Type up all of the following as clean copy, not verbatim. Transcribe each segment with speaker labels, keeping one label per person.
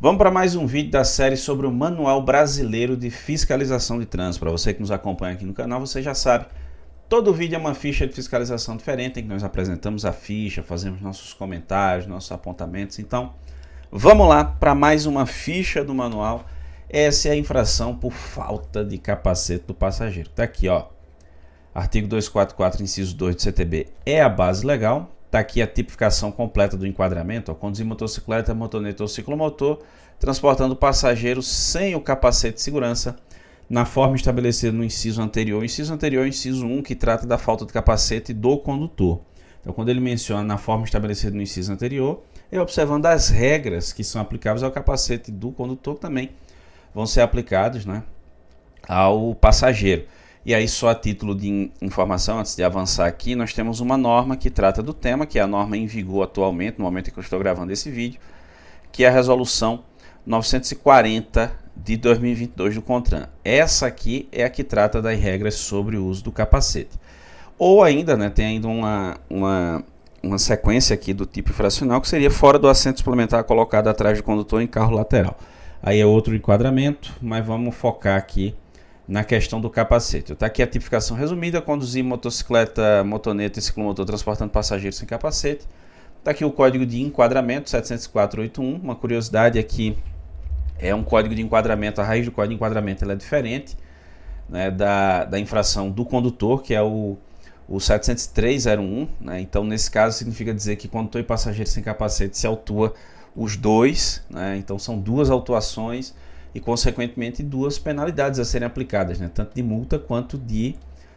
Speaker 1: Vamos para mais um vídeo da série sobre o Manual Brasileiro de Fiscalização de Trânsito. Para você que nos acompanha aqui no canal, você já sabe, todo vídeo é uma ficha de fiscalização diferente, em que nós apresentamos a ficha, fazemos nossos comentários, nossos apontamentos. Então, vamos lá para mais uma ficha do manual. Essa é a infração por falta de capacete do passageiro. Está aqui, ó. Artigo 244, inciso 2 do CTB é a base legal. Está aqui a tipificação completa do enquadramento. Ó, conduzir motocicleta, motoneta ou ciclomotor, transportando passageiros sem o capacete de segurança, na forma estabelecida no inciso anterior. O inciso anterior é o inciso 1, que trata da falta de capacete do condutor. Então, quando ele menciona na forma estabelecida no inciso anterior, é observando as regras que são aplicáveis ao capacete do condutor, que também vão ser aplicados, né, ao passageiro. E aí, só a título de informação, antes de avançar aqui, nós temos uma norma que trata do tema, que é a norma em vigor atualmente, no momento em que eu estou gravando esse vídeo, que é a resolução 940 de 2022 do CONTRAN. Essa aqui é a que trata das regras sobre o uso do capacete. Ou ainda, né, tem ainda uma sequência aqui do tipo infracional, que seria fora do assento suplementar colocado atrás do condutor em carro lateral. Aí é outro enquadramento, mas vamos focar aqui na questão do capacete. Está aqui a tipificação resumida: conduzir motocicleta, motoneta e ciclomotor transportando passageiros sem capacete. Está aqui o código de enquadramento 70481. Uma curiosidade é que é um código de enquadramento, a raiz do código de enquadramento ela é diferente, né, da infração do condutor, que é o 70301. Né? Então, nesse caso, significa dizer que condutor e passageiro sem capacete se autua os dois. Né? Então, são duas autuações e, consequentemente, duas penalidades a serem aplicadas, né? Tanto de multa quanto de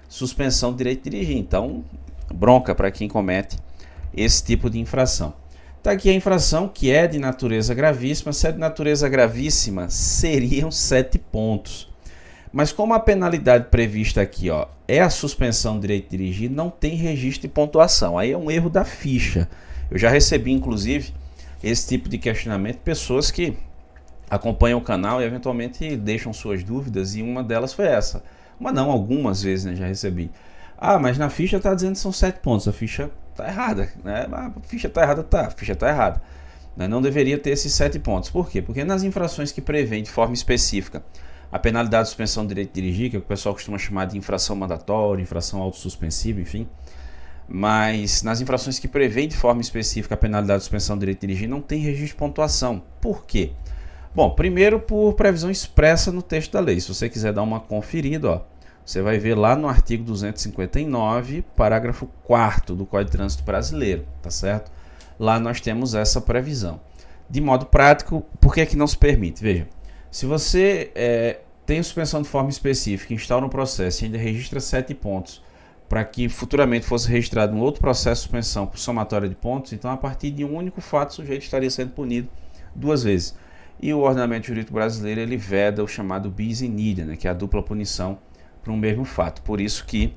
Speaker 1: suspensão de direito de dirigir. Então, bronca para quem comete esse tipo de infração. Está aqui a infração, que é de natureza gravíssima. Se é de natureza gravíssima, seriam 7 pontos. Mas como a penalidade prevista aqui, ó, é a suspensão de direito de dirigir, não tem registro de pontuação. Aí é um erro da ficha. Eu já recebi, inclusive, esse tipo de questionamento de pessoas que acompanham o canal e eventualmente deixam suas dúvidas, e uma delas foi essa. Uma não, algumas vezes, né, já recebi. Ah, mas na ficha está dizendo que são 7 pontos, a ficha está errada. Né? A ficha está errada, tá, a ficha está errada. Não deveria ter esses 7 pontos. Por quê? Porque nas infrações que prevêem de forma específica a penalidade de suspensão do direito de dirigir, que é o que o pessoal costuma chamar de infração mandatória, infração autossuspensiva, enfim. Mas nas infrações que prevêem de forma específica a penalidade de suspensão do direito de dirigir, não tem registro de pontuação. Por quê? Bom, primeiro por previsão expressa no texto da lei. Se você quiser dar uma conferida, ó, você vai ver lá no artigo 259, parágrafo 4º do Código de Trânsito Brasileiro, tá certo? Lá nós temos essa previsão. De modo prático, por que é que não se permite? Veja, se você tem suspensão de forma específica, instaura um processo e ainda registra 7 pontos, para que futuramente fosse registrado um outro processo de suspensão por somatória de pontos, então a partir de um único fato o sujeito estaria sendo punido 2 vezes. E o ordenamento jurídico brasileiro ele veda o chamado bis in idem, né, que é a dupla punição para um mesmo fato. Por isso que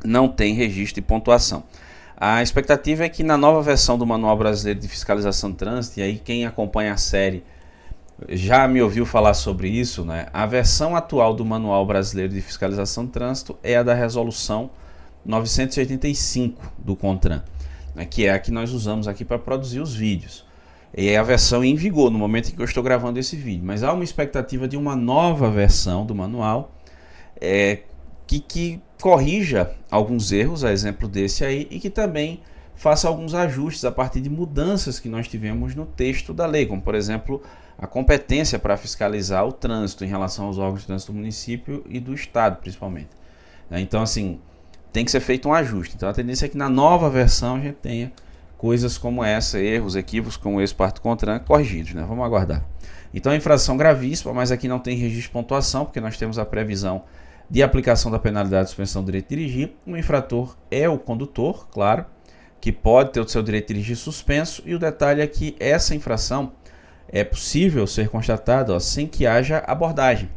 Speaker 1: não tem registro de pontuação. A expectativa é que na nova versão do Manual Brasileiro de Fiscalização de Trânsito, e aí quem acompanha a série já me ouviu falar sobre isso, né, a versão atual do Manual Brasileiro de Fiscalização de Trânsito é a da resolução 985 do CONTRAN, né, que é a que nós usamos aqui para produzir os vídeos. É a versão em vigor no momento em que eu estou gravando esse vídeo, mas há uma expectativa de uma nova versão do manual que corrija alguns erros, a exemplo desse aí, e que também faça alguns ajustes a partir de mudanças que nós tivemos no texto da lei, como por exemplo a competência para fiscalizar o trânsito em relação aos órgãos de trânsito do município e do estado, principalmente. Então, assim, tem que ser feito um ajuste. Então a tendência é que na nova versão a gente tenha coisas como essa, erros, equívocos como esse parto CONTRAN corrigidos, né? Vamos aguardar. Então a infração gravíssima, mas aqui não tem registro de pontuação, porque nós temos a previsão de aplicação da penalidade de suspensão do direito de dirigir. O infrator é o condutor, claro, que pode ter o seu direito de dirigir suspenso, e o detalhe é que essa infração é possível ser constatada, ó, sem que haja abordagem.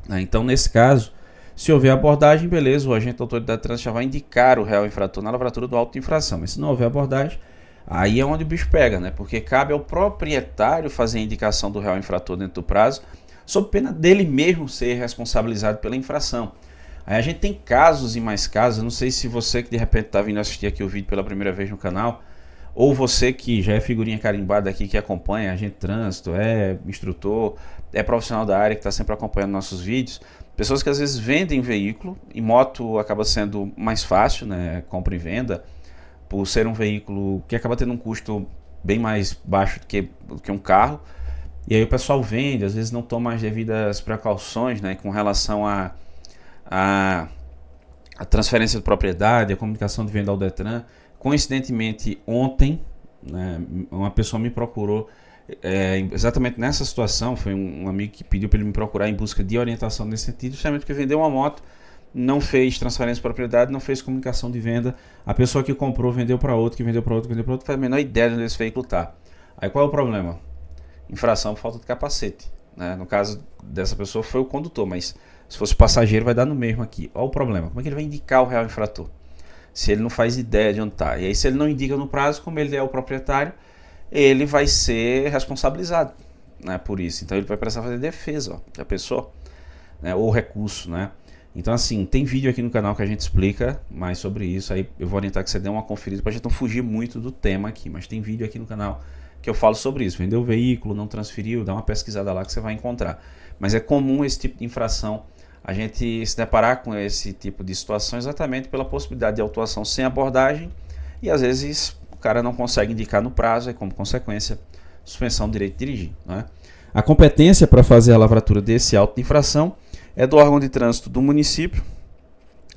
Speaker 1: Então, nesse caso, se houver abordagem, beleza, o agente da autoridade de trânsito já vai indicar o réu infrator na lavratura do auto de infração. Mas se não houver abordagem, aí é onde o bicho pega, né? Porque cabe ao proprietário fazer a indicação do réu infrator dentro do prazo, sob pena dele mesmo ser responsabilizado pela infração. Aí a gente tem casos e mais casos. Eu não sei se você que de repente está vindo assistir aqui o vídeo pela primeira vez no canal, ou você que já é figurinha carimbada aqui, que acompanha agente de trânsito, é instrutor, é profissional da área que está sempre acompanhando nossos vídeos, pessoas que às vezes vendem veículo, e moto acaba sendo mais fácil, né, compra e venda, por ser um veículo que acaba tendo um custo bem mais baixo do que um carro, e aí o pessoal vende, às vezes não toma as devidas precauções, né, com relação a transferência de propriedade, a comunicação de venda ao Detran. Coincidentemente, ontem, né, uma pessoa me procurou exatamente nessa situação. Foi um amigo que pediu para ele me procurar em busca de orientação nesse sentido, justamente porque vendeu uma moto, não fez transferência de propriedade, não fez comunicação de venda. A pessoa que comprou vendeu para outro, que vendeu para outro, que vendeu para outro, faz a menor ideia de onde esse veículo está. Aí qual é o problema? Infração por falta de capacete, né? No caso dessa pessoa foi o condutor, mas se fosse o passageiro vai dar no mesmo aqui. Olha o problema, como é que ele vai indicar o real infrator se ele não faz ideia de onde está? E aí, se ele não indica no prazo, como ele é o proprietário, ele vai ser responsabilizado, né, por isso. Então ele vai precisar fazer defesa, ó, já pensou? Né, ou recurso, né? Então assim, tem vídeo aqui no canal que a gente explica mais sobre isso. Aí eu vou orientar que você dê uma conferida para a gente não fugir muito do tema aqui, mas tem vídeo aqui no canal que eu falo sobre isso. Vendeu o veículo, não transferiu, dá uma pesquisada lá que você vai encontrar. Mas é comum esse tipo de infração, a gente se deparar com esse tipo de situação exatamente pela possibilidade de autuação sem abordagem, e às vezes o cara não consegue indicar no prazo, e como consequência, suspensão do direito de dirigir, né? A competência para fazer a lavratura desse auto de infração é do órgão de trânsito do município,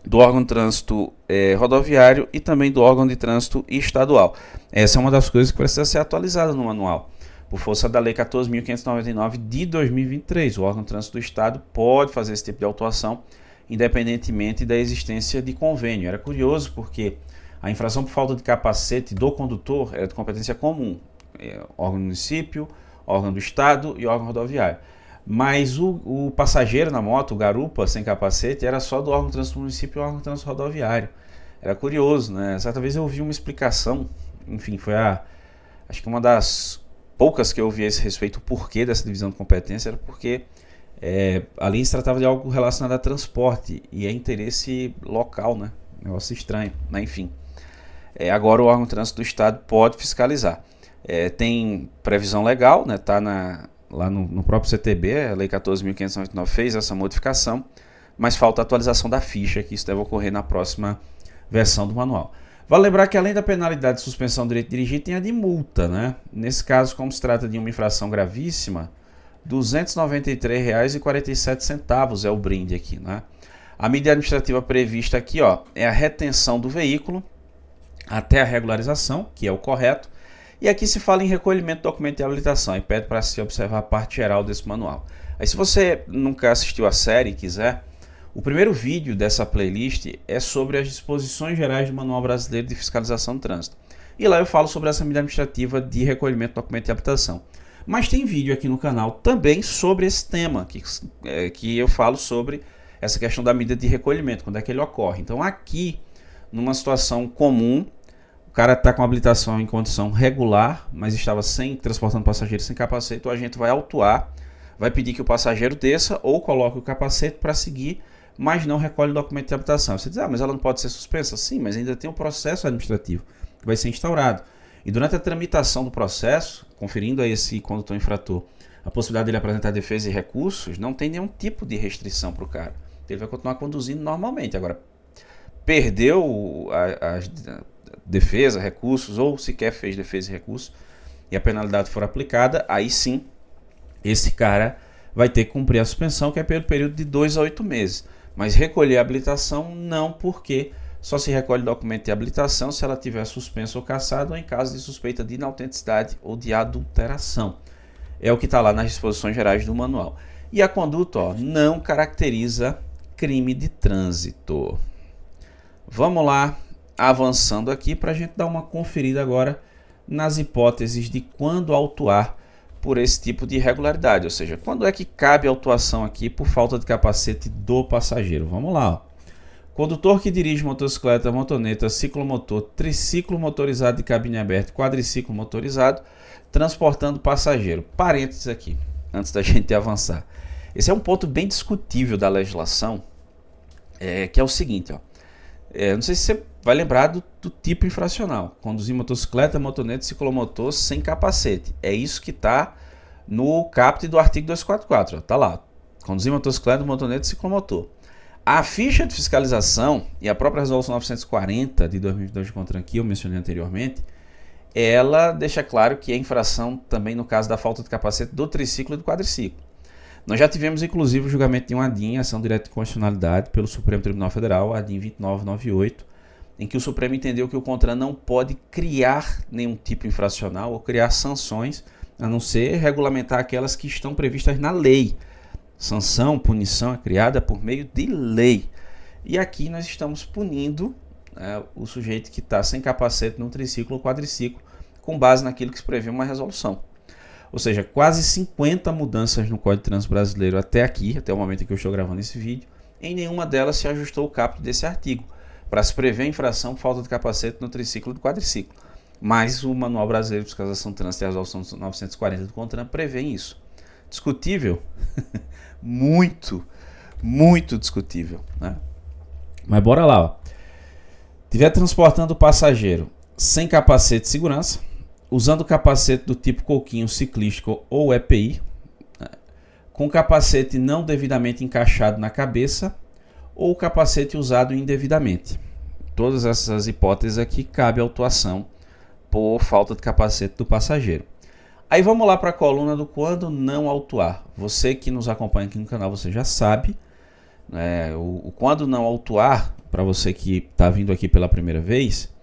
Speaker 1: do órgão de trânsito rodoviário e também do órgão de trânsito estadual. Essa é uma das coisas que precisa ser atualizada no manual, por força da Lei 14.599 de 2023. O órgão de trânsito do Estado pode fazer esse tipo de autuação, independentemente da existência de convênio. Era curioso porque a infração por falta de capacete do condutor era de competência comum, órgão do município, órgão do Estado e órgão rodoviário. Mas o passageiro na moto, o garupa sem capacete, era só do órgão de trânsito do município e órgão de trânsito rodoviário. Era curioso, né? Certa vez eu ouvi uma explicação, enfim, foi acho que uma das poucas que eu ouvi a esse respeito, o porquê dessa divisão de competência, era porque ali se tratava de algo relacionado a transporte e é interesse local, né? Negócio estranho, né? Enfim. Agora o órgão de trânsito do Estado pode fiscalizar. Tem previsão legal, né? Tá lá no próprio CTB, a Lei 14.599 fez essa modificação, mas falta a atualização da ficha, que isso deve ocorrer na próxima versão do manual. Vale lembrar que além da penalidade de suspensão do direito de dirigir, tem a de multa, né? Nesse caso, como se trata de uma infração gravíssima, R$ 293,47 é o brinde aqui, né? A medida administrativa prevista aqui, ó, é a retenção do veículo até a regularização, que é o correto. E aqui se fala em recolhimento do documento de habilitação e pede para se observar a parte geral desse manual. Aí, se você nunca assistiu a série e quiser, o primeiro vídeo dessa playlist é sobre as disposições gerais do Manual Brasileiro de Fiscalização do Trânsito. E lá eu falo sobre essa medida administrativa de recolhimento do documento de habilitação. Mas tem vídeo aqui no canal também sobre esse tema, que eu falo sobre essa questão da medida de recolhimento, quando é que ele ocorre. Então aqui, numa situação comum, o cara está com a habilitação em condição regular, mas estava transportando passageiro sem capacete, o agente vai autuar, vai pedir que o passageiro desça ou coloque o capacete para seguir, mas não recolhe o documento de habilitação. Você diz, mas ela não pode ser suspensa? Sim, mas ainda tem um processo administrativo que vai ser instaurado. E durante a tramitação do processo, conferindo a esse condutor infrator a possibilidade dele apresentar defesa e recursos, não tem nenhum tipo de restrição para o cara. Ele vai continuar conduzindo normalmente. Agora, perdeu a defesa, recursos, ou sequer fez defesa e recursos, e a penalidade for aplicada, aí sim, esse cara vai ter que cumprir a suspensão, que é pelo período de 2 a 8 meses. Mas recolher a habilitação não, porque só se recolhe documento de habilitação se ela tiver suspensa ou cassada, ou em caso de suspeita de inautenticidade ou de adulteração. É o que está lá nas disposições gerais do manual. E a conduta, ó, não caracteriza crime de trânsito. Vamos lá, avançando aqui para a gente dar uma conferida agora nas hipóteses de quando autuar por esse tipo de irregularidade, ou seja, quando é que cabe a autuação aqui por falta de capacete do passageiro. Vamos lá, ó. Condutor que dirige motocicleta, motoneta, ciclomotor, triciclo motorizado de cabine aberta, quadriciclo motorizado, transportando passageiro. Parênteses aqui, antes da gente avançar. Esse é um ponto bem discutível da legislação, que é o seguinte, ó. Não sei se você vai lembrar do tipo infracional. Conduzir motocicleta, motoneta, ciclomotor sem capacete. É isso que está no caput do artigo 244. Está lá. Conduzir motocicleta, motoneta, ciclomotor. A ficha de fiscalização e a própria resolução 940 de 2022 de CONTRAN, que eu mencionei anteriormente, ela deixa claro que é infração também no caso da falta de capacete do triciclo e do quadriciclo. Nós já tivemos inclusive o julgamento de uma ADIM, ação direta de constitucionalidade, pelo Supremo Tribunal Federal, a ADIM 2998, em que o Supremo entendeu que o CONTRAN não pode criar nenhum tipo infracional ou criar sanções, a não ser regulamentar aquelas que estão previstas na lei. Sanção, punição é criada por meio de lei. E aqui nós estamos punindo o sujeito que está sem capacete no triciclo ou quadriciclo, com base naquilo que se prevê uma resolução. Ou seja, quase 50 mudanças no Código de Trânsito Brasileiro até aqui, até o momento em que eu estou gravando esse vídeo, em nenhuma delas se ajustou o caput desse artigo, para se prever a infração por falta de capacete no triciclo e do quadriciclo. Mas o Manual Brasileiro de Fiscalização de Trânsito e a resolução 940 do CONTRAN prevêem isso. Discutível? Muito discutível, né? Mas bora lá, ó. Tiver transportando o passageiro sem capacete de segurança, usando capacete do tipo coquinho ciclístico ou EPI, né, com capacete não devidamente encaixado na cabeça ou capacete usado indevidamente. Todas essas hipóteses aqui cabe autuação por falta de capacete do passageiro. Aí vamos lá para a coluna do quando não autuar. Você que nos acompanha aqui no canal, você já sabe, né, o quando não autuar, para você que está vindo aqui pela primeira vez,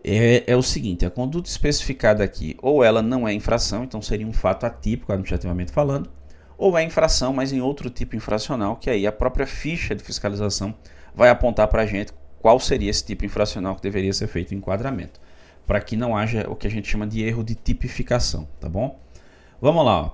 Speaker 1: é o seguinte: a conduta especificada aqui, ou ela não é infração, então seria um fato atípico administrativamente falando, ou é infração, mas em outro tipo infracional, que aí a própria ficha de fiscalização vai apontar para a gente qual seria esse tipo infracional que deveria ser feito o enquadramento, para que não haja o que a gente chama de erro de tipificação, tá bom? Vamos lá, ó.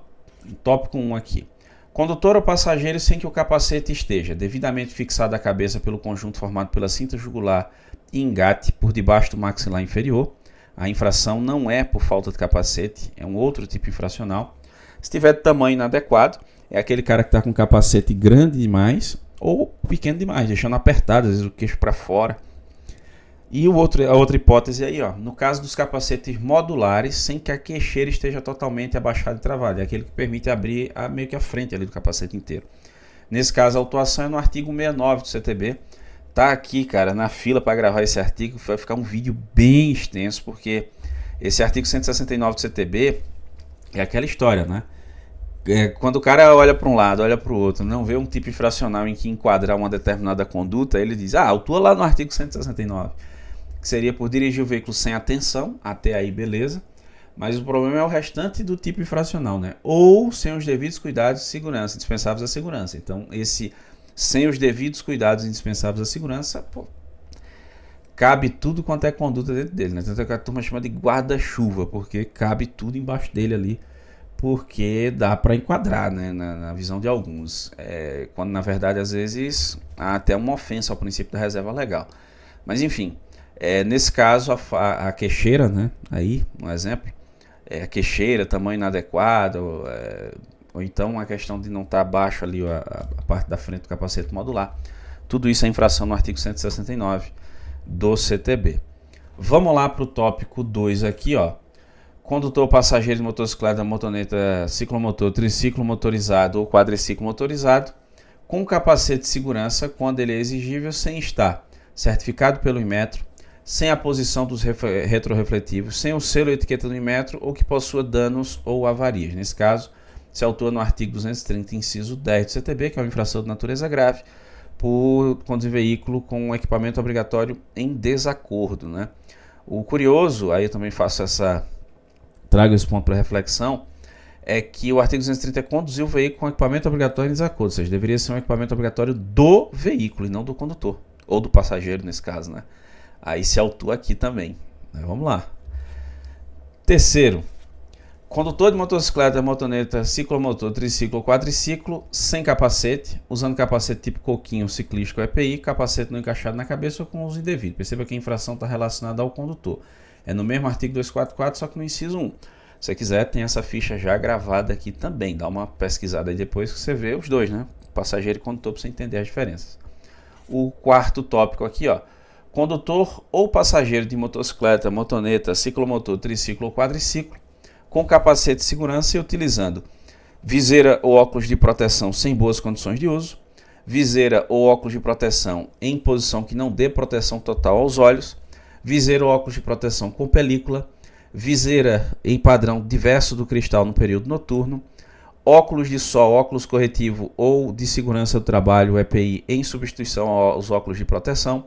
Speaker 1: Tópico 1 aqui. Condutor ou passageiro sem que o capacete esteja devidamente fixado à cabeça pelo conjunto formado pela cinta jugular e engate por debaixo do maxilar inferior. A infração não é por falta de capacete, é um outro tipo infracional. Se tiver de tamanho inadequado, é aquele cara que está com capacete grande demais ou pequeno demais, deixando apertado, às vezes o queixo para fora. E a outra hipótese aí, ó, no caso dos capacetes modulares, sem que a queixeira esteja totalmente abaixada e travada, é aquele que permite abrir meio que a frente ali do capacete inteiro. Nesse caso, a autuação é no artigo 69 do CTB. Tá aqui, cara, na fila para gravar esse artigo, vai ficar um vídeo bem extenso, porque esse artigo 169 do CTB é aquela história, né? Quando o cara olha para um lado, olha para o outro, não vê um tipo infracional em que enquadrar uma determinada conduta, ele diz, autua lá no artigo 169. Que seria por dirigir o veículo sem atenção, até aí beleza, mas o problema é o restante do tipo infracional, né? Ou sem os devidos cuidados de segurança, indispensáveis à segurança. Então, esse sem os devidos cuidados indispensáveis à segurança, cabe tudo quanto é conduta dentro dele, né? Tanto que a turma chama de guarda-chuva, porque cabe tudo embaixo dele ali, porque dá para enquadrar, né? Na visão de alguns. Quando, na verdade, às vezes, há até uma ofensa ao princípio da reserva legal. Mas, enfim... nesse caso, a queixeira, né? Aí, um exemplo, a queixeira, tamanho inadequado, ou então a questão de não estar abaixo ali a parte da frente do capacete modular. Tudo isso é infração no artigo 169 do CTB. Vamos lá para o tópico 2 aqui, ó. Condutor passageiro de motocicleta, motoneta, ciclomotor, triciclo motorizado ou quadriciclo motorizado, com capacete de segurança quando ele é exigível, sem estar certificado pelo Inmetro, sem a posição dos retrorefletivos, sem o selo e etiqueta do Inmetro ou que possua danos ou avarias. Nesse caso, se autua no artigo 230, inciso 10 do CTB, que é uma infração de natureza grave, por conduzir veículo com equipamento obrigatório em desacordo, né? O curioso, aí eu também trago esse ponto para reflexão, é que o artigo 230 é conduzir o veículo com equipamento obrigatório em desacordo, ou seja, deveria ser um equipamento obrigatório do veículo e não do condutor, ou do passageiro nesse caso, né? Aí se autua aqui também. Vamos lá. Terceiro, condutor de motocicleta, motoneta, ciclomotor, triciclo ou quadriciclo sem capacete, usando capacete tipo coquinho, ciclístico ou EPI, capacete não encaixado na cabeça ou com uso indevido. Perceba que a infração está relacionada ao condutor. É no mesmo artigo 244, só que no inciso 1. Se você quiser, tem essa ficha já gravada aqui também. Dá uma pesquisada aí depois que você vê os dois, né? Passageiro e condutor, para você entender as diferenças. O quarto tópico aqui, ó. condutor ou passageiro de motocicleta, motoneta, ciclomotor, triciclo ou quadriciclo, com capacete de segurança e utilizando viseira ou óculos de proteção sem boas condições de uso, viseira ou óculos de proteção em posição que não dê proteção total aos olhos, viseira ou óculos de proteção com película, viseira em padrão diverso do cristal no período noturno, óculos de sol, óculos corretivo ou de segurança do trabalho, EPI, em substituição aos óculos de proteção,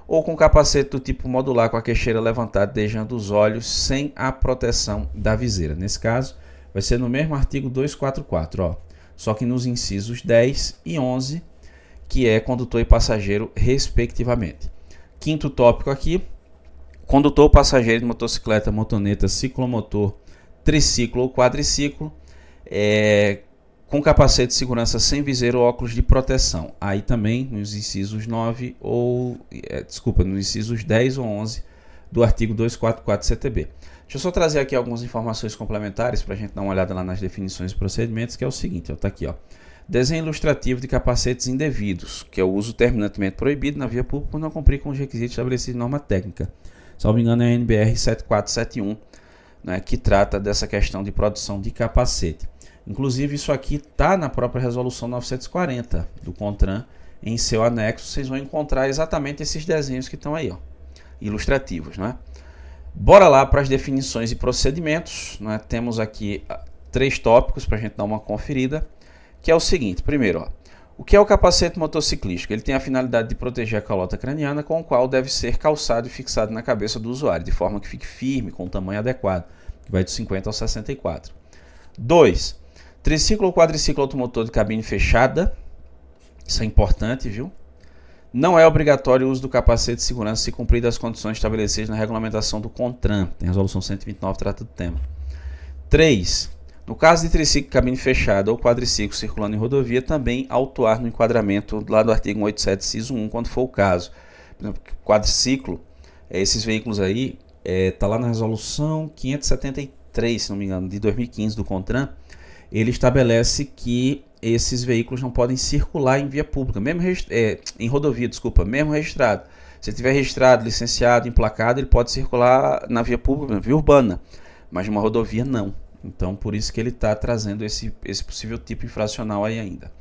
Speaker 1: ou com capacete do tipo modular com a queixeira levantada, deixando os olhos sem a proteção da viseira. Nesse caso, vai ser no mesmo artigo 244, ó, só que nos incisos 10 e 11, que é condutor e passageiro, respectivamente. Quinto tópico aqui, condutor ou passageiro de motocicleta, motoneta, ciclomotor, triciclo ou quadriciclo, com capacete de segurança sem viseira ou óculos de proteção. Aí também nos incisos 9 nos incisos 10 ou 11 do artigo 244 CTB. Deixa eu só trazer aqui algumas informações complementares para a gente dar uma olhada lá nas definições e procedimentos, que é o seguinte, está aqui, ó. Desenho ilustrativo de capacetes indevidos, que é o uso terminantemente proibido na via pública por não cumprir com os requisitos estabelecidos em norma técnica. Salvo engano, é a NBR 7471, né, que trata dessa questão de produção de capacete. Inclusive, isso aqui está na própria resolução 940 do CONTRAN, em seu anexo. Vocês vão encontrar exatamente esses desenhos que estão aí, ó, ilustrativos, né? Bora lá para as definições e procedimentos, né? Temos aqui 3 tópicos para a gente dar uma conferida, que é o seguinte. Primeiro, ó, o que é o capacete motociclístico? Ele tem a finalidade de proteger a calota craniana, com o qual deve ser calçado e fixado na cabeça do usuário, de forma que fique firme, com o tamanho adequado, que vai de 50 ao 64. 2. Triciclo ou quadriciclo automotor de cabine fechada. Isso é importante, viu? Não é obrigatório o uso do capacete de segurança se cumpridas as condições estabelecidas na regulamentação do CONTRAN. Tem a resolução 129, trata do tema. 3. No caso de triciclo, cabine fechada ou quadriciclo circulando em rodovia, também autuar no enquadramento lá do artigo 187, inciso 1, quando for o caso. Por exemplo, quadriciclo, esses veículos aí, tá lá na resolução 573, se não me engano, de 2015 do CONTRAN. Ele estabelece que esses veículos não podem circular em via pública, mesmo em rodovia, mesmo registrado. Se ele tiver registrado, licenciado, emplacado, ele pode circular na via pública, na via urbana, mas numa rodovia não. Então, por isso que ele está trazendo esse possível tipo infracional aí ainda.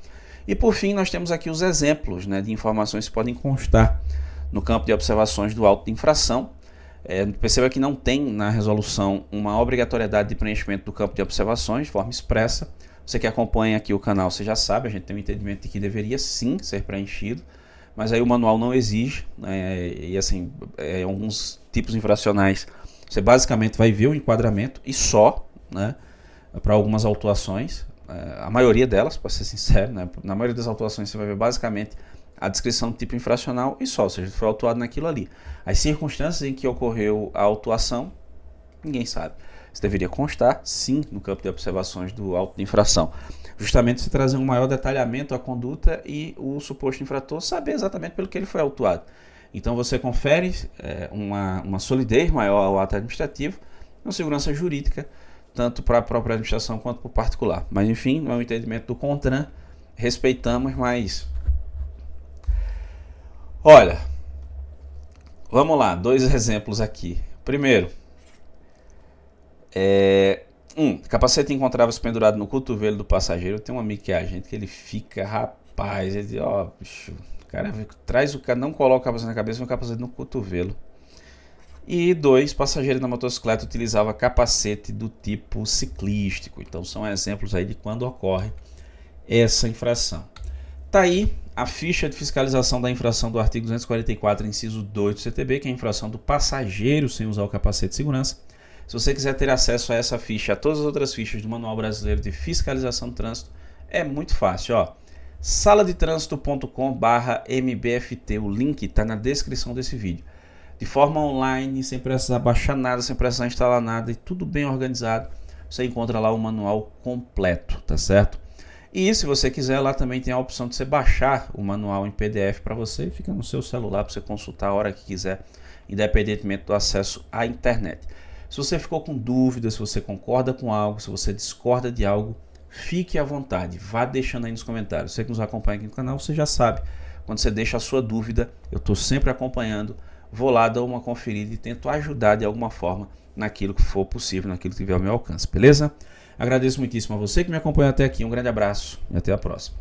Speaker 1: E por fim, nós temos aqui os exemplos, né, de informações que podem constar no campo de observações do auto de infração. Perceba que não tem na resolução uma obrigatoriedade de preenchimento do campo de observações de forma expressa. Você que acompanha aqui o canal, você já sabe, a gente tem um entendimento de que deveria sim ser preenchido, mas aí o manual não exige, né, e assim, alguns tipos infracionais, você basicamente vai ver o enquadramento e só, né, para algumas autuações, a maioria delas, para ser sincero, né, na maioria das autuações você vai ver basicamente a descrição do tipo infracional e só, ou seja, foi autuado naquilo ali. As circunstâncias em que ocorreu a autuação, ninguém sabe. Isso deveria constar, sim, no campo de observações do auto de infração. Justamente se trazer um maior detalhamento à conduta e o suposto infrator saber exatamente pelo que ele foi autuado. Então você confere uma solidez maior ao ato administrativo, uma segurança jurídica, tanto para a própria administração quanto para o particular. Mas enfim, não é o entendimento do CONTRAN, respeitamos, mas... Olha, vamos lá, 2 exemplos aqui. Primeiro, capacete encontrava-se pendurado no cotovelo do passageiro. Tem um amigo que é agente que ele fica, rapaz, ele diz, ó, bicho, o cara traz o cara, não coloca o capacete na cabeça, mas o capacete no cotovelo. E 2, passageiro na motocicleta utilizava capacete do tipo ciclístico. Então são exemplos aí de quando ocorre essa infração. Tá aí a ficha de fiscalização da infração do artigo 244, inciso 2 do CTB, que é a infração do passageiro sem usar o capacete de segurança. Se você quiser ter acesso a essa ficha, a todas as outras fichas do Manual Brasileiro de Fiscalização do Trânsito, é muito fácil, ó. saladetrânsito.com/mbft, o link está na descrição desse vídeo. De forma online, sem precisar baixar nada, sem precisar instalar nada, e tudo bem organizado, você encontra lá o manual completo, tá certo? E se você quiser, lá também tem a opção de você baixar o manual em PDF para você, fica no seu celular para você consultar a hora que quiser, independentemente do acesso à internet. Se você ficou com dúvidas, se você concorda com algo, se você discorda de algo, fique à vontade, vá deixando aí nos comentários. Você que nos acompanha aqui no canal, você já sabe, quando você deixa a sua dúvida, eu estou sempre acompanhando vou lá, dou uma conferida e tento ajudar de alguma forma naquilo que for possível, naquilo que tiver ao meu alcance, beleza? Agradeço muitíssimo a você que me acompanhou até aqui, um grande abraço e até a próxima.